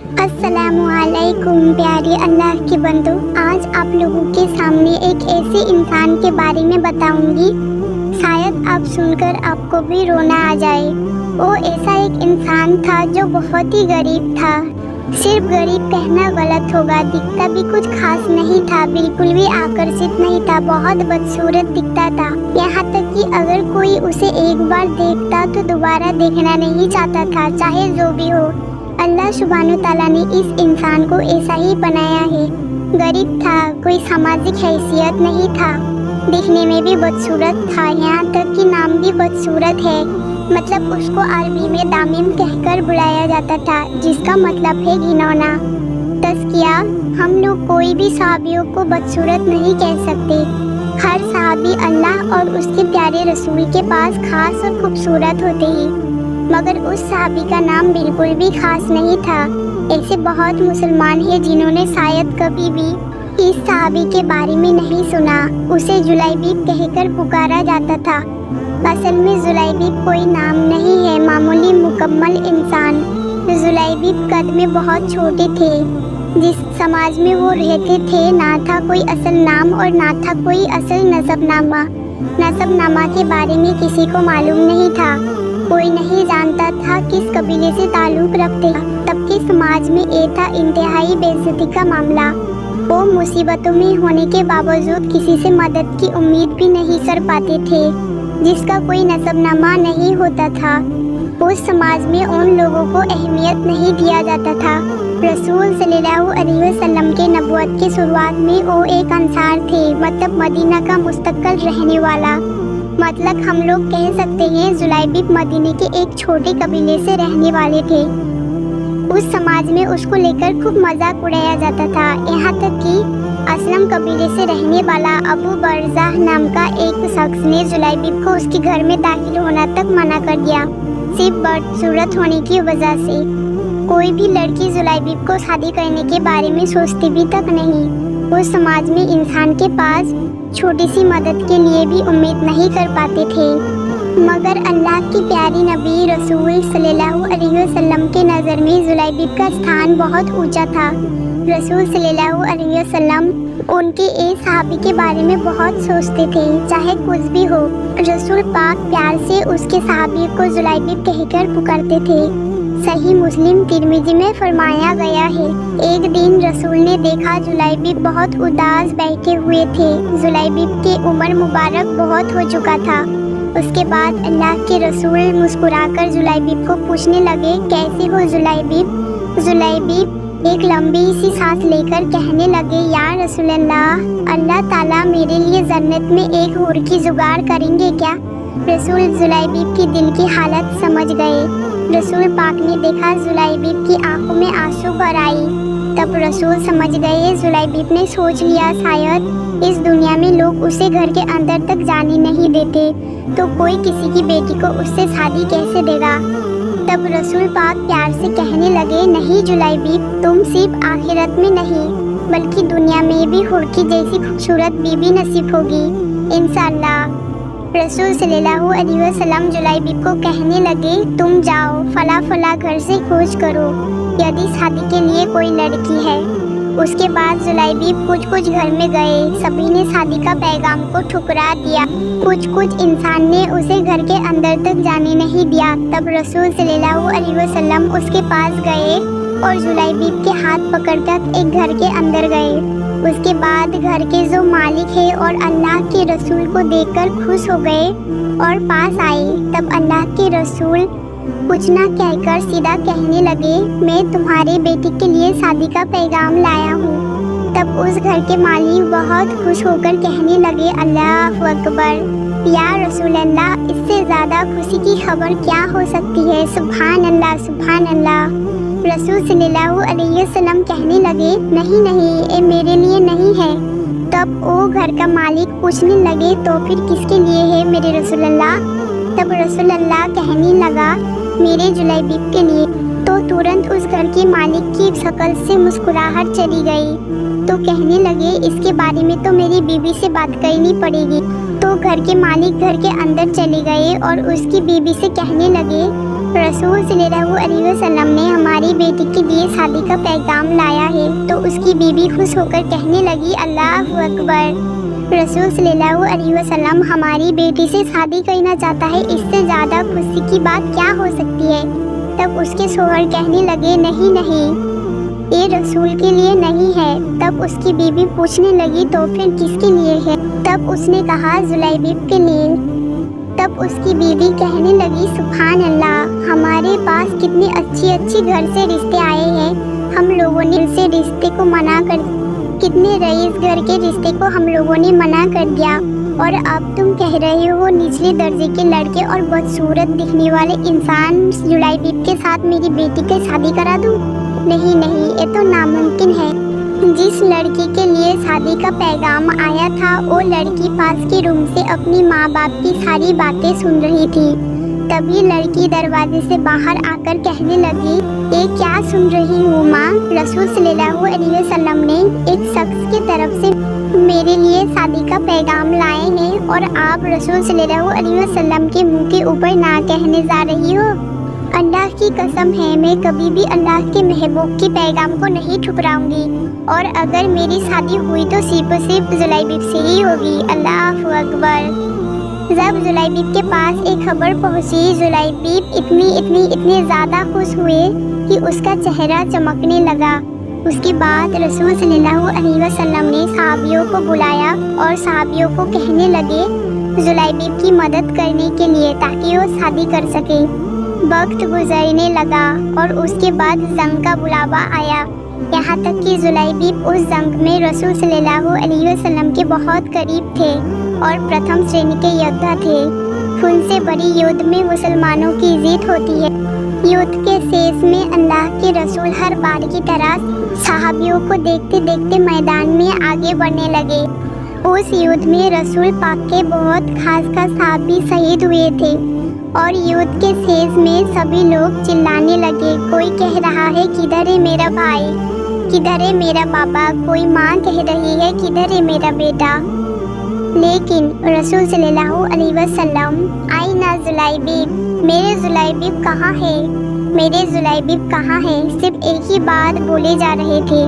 अस्सलामुअलैकुम प्यारे अल्लाह के बंदो, आज आप लोगों के सामने एक ऐसे इंसान के बारे में बताऊंगी, शायद आप सुनकर आपको भी रोना आ जाए। वो ऐसा एक इंसान था जो बहुत ही गरीब था। सिर्फ गरीब कहना गलत होगा, दिखता भी कुछ खास नहीं था, बिल्कुल भी आकर्षित नहीं था, बहुत बदसूरत दिखता था। यहाँ तक कि अगर कोई उसे एक बार देखता तो दोबारा देखना नहीं चाहता था, चाहे जो भी हो। अल्लाह सुब्हानो ताला ने इस इंसान को ऐसा ही बनाया है। गरीब था, कोई सामाजिक हैसियत नहीं था, दिखने में भी बदसूरत था, यहाँ तक कि नाम भी बदसूरत है। मतलब उसको अरबी में दामिम कहकर बुलाया जाता था, जिसका मतलब है घिनौना। तज़किया, हम लोग कोई भी सहाबियों को बदसूरत नहीं कह सकते। हर सहाबी अल्लाह और उसके प्यारे रसूल के पास खास और खूबसूरत होते हैं, मगर उस सहाबी का नाम बिल्कुल भी खास नहीं था। ऐसे बहुत मुसलमान हैं जिन्होंने शायद कभी भी इस सहाबी के बारे में नहीं सुना। उसे जुलैबीब कहकर पुकारा जाता था। असल में जुलैबीब कोई नाम नहीं है, मामूली मुकम्मल इंसान। जुलैबीब कद में बहुत छोटे थे। जिस समाज में वो रहते थे ना था कोई असल नाम और ना था कोई असल नसबनामा। नसबनामा के बारे में किसी को मालूम नहीं था, कोई नहीं जानता था किस कबीले से ताल्लुक रखते। तब के समाज में ये था इंतहाई बेइज्जती का मामला। वो मुसीबतों में होने के बावजूद किसी से मदद की उम्मीद भी नहीं कर पाते थे, जिसका कोई नसबनामा नहीं होता था। उस समाज में उन लोगों को अहमियत नहीं दिया जाता था। रसूल सल्लल्लाहु अलैहि वसल्लम के नबुवत की शुरुआत में वो एक अंसार थे, मतलब मदीना का मुस्तकिल रहने वाला। मतलब हम लोग कह सकते हैं जुलैबीब मदीने के एक छोटे कबीले से रहने वाले थे। उस समाज में उसको लेकर खूब मजाक उड़ाया जाता था, यहाँ तक कि असलम कबीले से रहने वाला अबू बरज़ाह नाम का एक शख्स ने जुलैबीब को उसके घर में दाखिल होना तक मना कर दिया, सिर्फ बदसूरत होने की वजह से। कोई भी लड़की जुलैबीब को शादी करने के बारे में सोचती भी तक नहीं। उस समाज में इंसान के पास छोटी सी मदद के लिए भी उम्मीद नहीं कर पाते थे। मगर अल्लाह की प्यारी नबी रसूल सल्लल्लाहु अलैहि वसल्लम के नज़र में जुलैबीब का स्थान बहुत ऊंचा था। रसूल सल्लल्लाहु अलैहि वसल्लम उनके एक सहाबी के बारे में बहुत सोचते थे, चाहे कुछ भी हो। रसूल पाक प्यार से उसके सहाबी को जुलैबीब कहकर पुकारते थे। सही मुस्लिम तिरमिजी में फरमाया गया है, एक दिन रसूल ने देखा जुलैबीब बहुत उदास बैठे हुए थे। जुलैबीब की उम्र मुबारक बहुत हो चुका था। उसके बाद अल्लाह के रसूल मुस्कुराकर जुलैबीब को पूछने लगे, कैसे हो जुलैबीब? जुलैबीब एक लंबी सी सांस लेकर कहने लगे, या रसूलल्लाह, अल्लाह ताला मेरे लिए जन्नत में एक हूर की जुगाड़ करेंगे क्या? रसूल जुलैबीब की दिल की हालत समझ गए। रसूल पाक ने देखा जुलैबीब की आंखों में आंसू भर आई। तब रसूल समझ गए, जुलैबीब ने सोच लिया शायद इस दुनिया में लोग उसे घर के अंदर तक जाने नहीं देते, तो कोई किसी की बेटी को उससे शादी कैसे देगा। तब रसूल पाक प्यार से कहने लगे, नहीं जुलैबीब, तुम सिर्फ आखिरत में नहीं बल्कि दुनिया में भी हूर की जैसी खूबसूरत बीबी नसीब होगी इंशाअल्लाह। रसूल सल्लल्लाहु अलैहि वसल्लम जुलैबीब को कहने लगे, तुम जाओ फला फला घर से खोज करो यदि शादी के लिए कोई लड़की है। उसके बाद जुलैबीब कुछ घर में गए, सभी ने शादी का पैगाम को ठुकरा दिया। कुछ इंसान ने उसे घर के अंदर तक जाने नहीं दिया। तब रसूल सल्लल्लाहु अलैहि वसल्लम उसके पास गए और जुलैबीब के हाथ पकड़कर एक घर के अंदर गए। उसके बाद घर के जो मालिक है और अल्लाह के रसूल को देखकर खुश हो गए और पास आए। तब अल्लाह के रसूल कुछ ना कहकर सीधा कहने लगे, मैं तुम्हारे बेटी के लिए शादी का पैगाम लाया हूँ। तब उस घर के मालिक बहुत खुश होकर कहने लगे, अल्लाह अकबर, या रसूल अल्लाह, इससे ज़्यादा खुशी की खबर क्या हो सकती है? सुभान अल्लाह, सुभान अल्लाह। रसूल सल्लल्लाहु अलैहि वसल्लम कहने लगे, नहीं, ये मेरे लिए नहीं है। तब वो घर का मालिक पूछने लगे, तो फिर किसके लिए है मेरे रसूल अल्लाह? तब रसूल अल्लाह कहने लगा, मेरे जुलैबीब के लिए। तो तुरंत उस घर के मालिक की शक्ल से मुस्कुराहट चली गई। तो कहने लगे, इसके बारे में तो मेरी बीवी से बात करनी पड़ेगी। तो घर के मालिक घर के अंदर चले गए और उसकी बीवी से कहने लगे, रसूल सल्लल्लाहु अलैहि वसल्लम ने हमारी बेटी के लिए शादी का पैगाम लाया है। तो उसकी बीवी खुश होकर कहने लगी, अल्लाहु अकबर। रसूल सल्लल्लाहु अलैहि वसल्लम हमारी बेटी से शादी करना चाहता है, इससे ज़्यादा खुशी की बात क्या हो सकती है। तब उसके शौहर कहने लगे, नहीं नहीं, ये रसूल के लिए नहीं है। तब उसकी बीवी पूछने लगी, तो फिर किसके लिए है। तब उसने कहा, जुलैबिब के लिए। तब उसकी बीवी कहने लगी, सुभान अल्लाह, हमारे पास कितने अच्छी घर से रिश्ते आए हैं। हम लोगों ने इनसे रिश्ते को मना कर, कितने रईस घर के रिश्ते को हम लोगों ने मना कर दिया, और अब तुम कह रहे हो निचले दर्जे के लड़के और बदसूरत दिखने वाले इंसान जुलैबिब के साथ मेरी बेटी की शादी करा दूं? नहीं नहीं, ये तो नामुमकिन है। जिस लड़की के लिए शादी का पैगाम आया था वो लड़की पास के रूम से अपनी माँ बाप की सारी बातें सुन रही थी। तभी लड़की दरवाजे से बाहर आकर कहने लगी, ये क्या सुन रही हूँ माँ? रसूल सल्लल्लाहु अलैहि वसल्लम ने एक शख्स की तरफ से मेरे लिए शादी का पैगाम लाए हैं और आप रसूल सल्लल्लाहु अलैहि वसल्लम के मुँह के ऊपर ना कहने जा रही हो। अल्लाह की कसम है, मैं कभी भी अल्लाह के महबूब के पैगाम को नहीं ठुकराऊंगी, और अगर मेरी शादी हुई तो सिर्फ जुलैबिब से ही होगी। अल्लाहु अकबर। जब जुलैबिब के पास एक खबर पहुंची, जुलैबिब इतनी ज़्यादा खुश हुए कि उसका चेहरा चमकने लगा। उसके बाद रसूल सल्लल्लाहु अलैहि वसल्लम ने सहाबियों को बुलाया और सहाबियों को कहने लगे जुलैबिब की मदद करने के लिए, ताकि वो शादी कर सके। वक्त गुजरने लगा और उसके बाद जंग का बुलावा आया, यहाँ तक कि जुलैबिब उस जंग में रसूल सल्लल्लाहु अलैहि वसल्लम के बहुत करीब थे और प्रथम श्रेणी के योद्धा थे। खून से भरी युद्ध में मुसलमानों की जीत होती है। युद्ध के शेष में अल्लाह के रसूल हर बार की तरह सहाबियों को देखते देखते मैदान में आगे बढ़ने लगे। उस युद्ध में रसूल पाक के बहुत खास सहाबी शहीद हुए थे और युद्ध के शेष में सभी लोग चिल्लाने लगे। कोई कह रहा है, किधर है मेरा भाई, किधर है मेरा बाबा। कोई माँ कह रही है, किधर है मेरा बेटा। लेकिन रसूल सल्लल्लाहु अलैहि वसल्लम, आईना जुलैबिब, मेरे जुलैबिब कहाँ है, मेरे जुलैबिब कहाँ है, सिर्फ एक ही बात बोले जा रहे थे।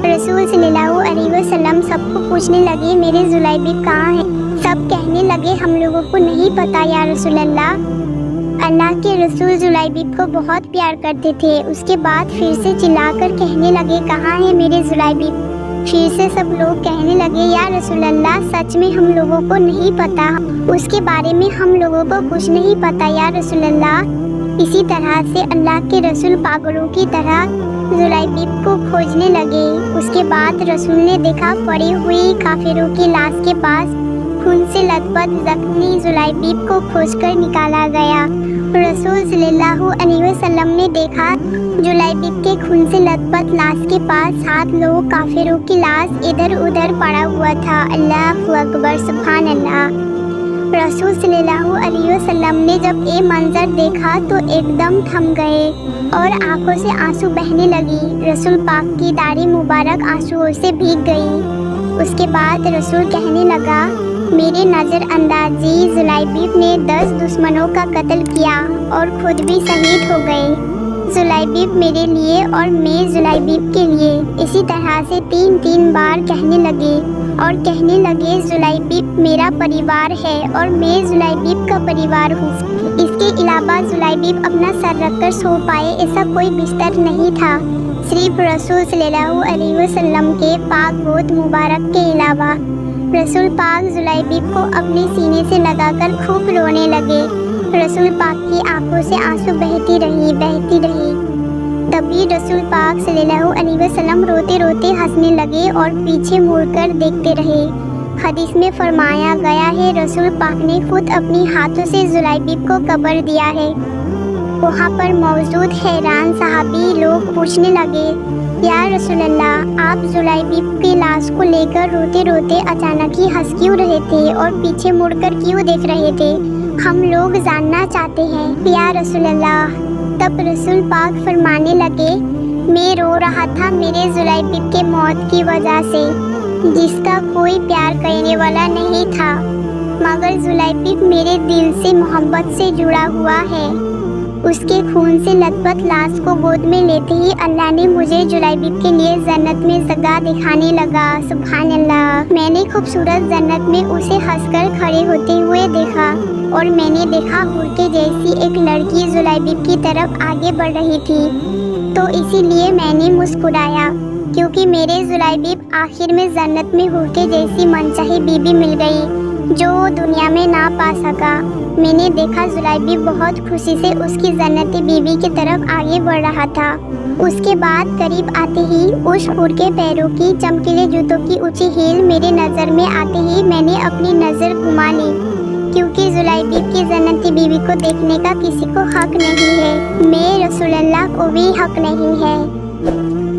रसूल सल्लल्लाहु अलैहि वसल्लम सबको पूछने लगे, मेरे जुलैबिब कहाँ है। सब कहने लगे, हम लोगों को नहीं पता या रसूल अल्लाह। अल्लाह के रसूल जुलैबिब को बहुत प्यार करते थे। उसके बाद फिर से चिल्लाकर कहने लगे, कहाँ है मेरे जुलैबिब। फिर से सब लोग कहने लगे, या रसूल अल्लाह, सच में हम लोगों को नहीं पता, उसके बारे में हम लोगों को कुछ नहीं पता या रसूल अल्लाह। इसी तरह से अल्लाह के रसूल पागलों की तरह जुलैबिब को खोजने लगे। उसके बाद रसूल ने देखा, पड़ी हुई काफिरों की लाश के पास खून से लथपथ जख्मी जुलैबिब को खोजकर निकाला गया। रसूल सल्लल्लाहु अलैहि वसल्लम ने देखा, जुलैबिब के खून से लथपथ लाश के पास 7 लोग काफिरों की लाश इधर उधर पड़ा हुआ था। अल्लाहु अकबर, सुभान अल्लाह। रसूल सल्लल्लाहु अलैहि वसल्लम ने जब ये मंजर देखा तो एकदम थम गए और आंखों से आंसू बहने लगी। रसूल पाक की दाढ़ी मुबारक आंसुओं से भीग गई। उसके बाद रसूल कहने लगा, मेरे नज़रअंदाजी जुलैबिब ने 10 दुश्मनों का कत्ल किया और खुद भी शहीद हो गए। जुलैबिब मेरे लिए और मैं जुलैबिब के लिए। इसी तरह से 3 बार कहने लगे और कहने लगे, जुलैबिब मेरा परिवार है और मैं जुलैबिब का परिवार हूँ। इसके अलावा जुलैबिब अपना सर रखकर सो पाए ऐसा कोई बिस्तर नहीं था, सिर्फ रसूल सल्लल्लाहु अलैहि वसल्लम के पाक गोद मुबारक के अलावा। रसूल पाक जुलैबिब को अपने सीने से लगाकर खूब रोने लगे। रसूल पाक की आंखों से आंसू बहती रही। तभी रसूल पाक सल्लल्लाहु अलैहि वसल्लम रोते रोते हंसने लगे और पीछे मुड़कर देखते रहे। हदीस में फरमाया गया है, रसूल पाक ने खुद अपनी हाथों से जुलैबिब को कब्र दिया है। वहाँ पर मौजूद हैरान सहाबी लोग पूछने लगे, या रसूल अल्लाह, आप जुलैबिब की लाश को लेकर रोते रोते अचानक ही हंस क्यों रहे थे और पीछे मुड़कर क्यों देख रहे थे? हम लोग जानना चाहते हैं या रसूल अल्लाह। तब रसूल पाक फरमाने लगे, मैं रो रहा था मेरे जुलैबिब के मौत की वजह से, जिसका कोई प्यार करने वाला नहीं था, मगर जुलैबिब मेरे दिल से मोहब्बत से जुड़ा हुआ है। اس کے خون سے لطپت لاش کو گود میں لیتے ہی اللہ نے مجھے جلیبیب کے لیے جنت میں جگہ دکھانے لگا۔ سبحان اللہ۔ میں نے خوبصورت جنت میں اسے ہنس کر کھڑے ہوتے ہوئے دیکھا اور میں نے دیکھا حور کے جیسی ایک لڑکی جلیبیب کی طرف آگے بڑھ رہی تھی، تو اسی لیے میں نے مسکرایا کیونکہ میرے جلیبیب آخر میں جنت میں حور کے جیسی منچاہی بیوی مل گئی جو وہ دنیا میں نہ پا سکا۔ میں نے دیکھا جلیبیب بہت خوشی سے اس کی جنتی بیوی کی طرف آگے بڑھ رہا تھا۔ اس کے بعد قریب آتے ہی اس حور کے پیروں کی چمکیلے جوتوں کی اونچی ہیل میرے نظر میں آتے ہی میں نے اپنی نظر گھما لی، کیونکہ جلیبیب کی جنتی بیوی کو دیکھنے کا کسی کو حق نہیں ہے، میں رسول اللہ کو بھی حق نہیں ہے۔